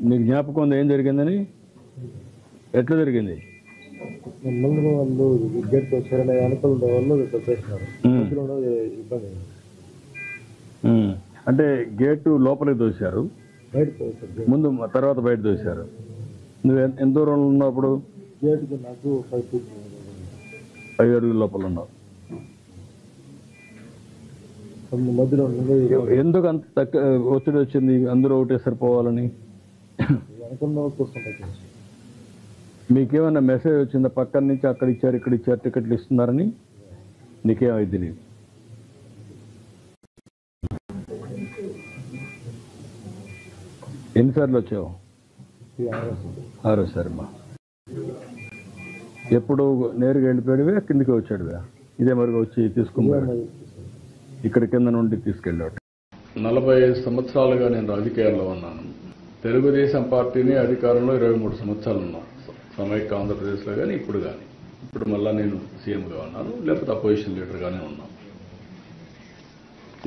నీకు జ్ఞాపకం ఉంది ఏం జరిగిందని? ఎట్లా జరిగింది? ముందు వాళ్ళు గేట్ వచ్చారనే అనుకూల వాళ్ళు ఇబ్బంది. అంటే గేటు లోపలికి దోశారు, ముందు తర్వాత బయట దోశారు. నువ్వు ఎంత దూరంలో ఉన్నప్పుడు? గేటుకి నాకు 5 అడుగుల లోపల ఉన్నావు. మధ్యలో ఎందుకు అంత తక్కువ ఒత్తిడి వచ్చింది? అందరూ ఒకటే సరిపోవాలని మీకేమన్నా మెసేజ్ వచ్చిందా? పక్కన నుంచి అక్కడ ఇచ్చారు, ఇక్కడ ఇచ్చారు, టికెట్లు ఇస్తున్నారని నీకేమైంది? నీకు ఎన్నిసార్లు వచ్చావు? 6సారి. మా ఎప్పుడు నేరుగా వెళ్ళిపోయాడువే, కిందికి వచ్చాడువే? ఇదే మరిగా వచ్చి తీసుకున్నాడు, ఇక్కడ కింద నుండి తీసుకెళ్ళాడు. 45 సంవత్సరాలుగా నేను రాజకీయాల్లో ఉన్నాను. తెలుగుదేశం పార్టీని అధికారంలో 23 సంవత్సరాలు ఉన్నాం, సమైక్య ఆంధ్రప్రదేశ్లో కానీ ఇప్పుడు మళ్ళా నేను సీఎంగా ఉన్నాను, లేకపోతే అపోజిషన్ లీడర్గానే ఉన్నాను.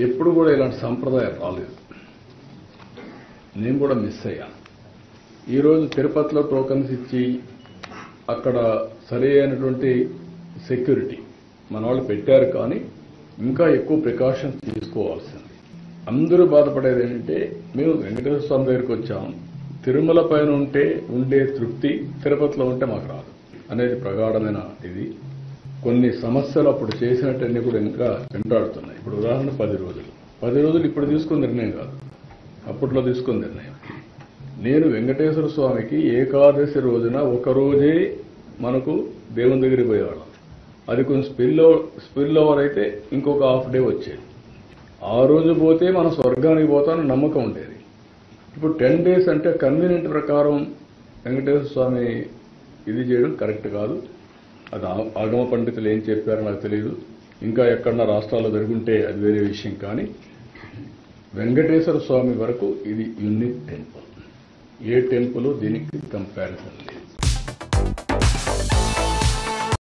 ఎప్పుడు కూడా ఇలాంటి సంప్రదాయం రాలేదు. నేను కూడా మిస్ అయ్యాను. ఈరోజు తిరుపతిలో టోకన్స్ ఇచ్చి అక్కడ సరి అయినటువంటి సెక్యూరిటీ మన వాళ్ళు పెట్టారు, కానీ ఇంకా ఎక్కువ ప్రికాషన్స్ తీసుకోవాల్సింది. అందరూ బాధపడేది ఏంటంటే, మేము వెంకటేశ్వర స్వామి దగ్గరికి వచ్చాం, తిరుమల పైన ఉండే తృప్తి తిరుపతిలో ఉంటే మాకు రాదు అనేది ప్రగాఢమైన ఇది. కొన్ని సమస్యలు అప్పుడు చేసినట్టన్నీ కూడా ఇంకా వెంటాడుతున్నాయి. ఇప్పుడు ఉదాహరణ 10 రోజులు ఇప్పుడు తీసుకున్న నిర్ణయం కాదు, అప్పట్లో తీసుకున్న నిర్ణయం. నేను వెంకటేశ్వర స్వామికి ఏకాదశి రోజున ఒకరోజే మనకు దేవుని దగ్గరికి పోయేవాళ్ళం. అది కొంచెం స్పిల్ ఓవర్ అయితే ఇంకొక హాఫ్ డే వచ్చేది. ఆ రోజు పోతే మనం స్వర్గానికి పోతామని నమ్మకం ఉండేది. ఇప్పుడు 10 days అంటే కన్వీనియంట్ ప్రకారం వెంకటేశ్వర స్వామి ఇది చేయడం కరెక్ట్ కాదు. అది ఆగమ పండితులు ఏం చెప్పారో నాకు తెలియదు. ఇంకా ఎక్కడన్నా రాష్ట్రాల్లో జరుగుంటే అది వేరే విషయం. కానీ వెంకటేశ్వర స్వామి వరకు ఇది యూనిక్ టెంపుల్. ఏ టెంపుల్ దీనికి కంపారిజన్ లేదు.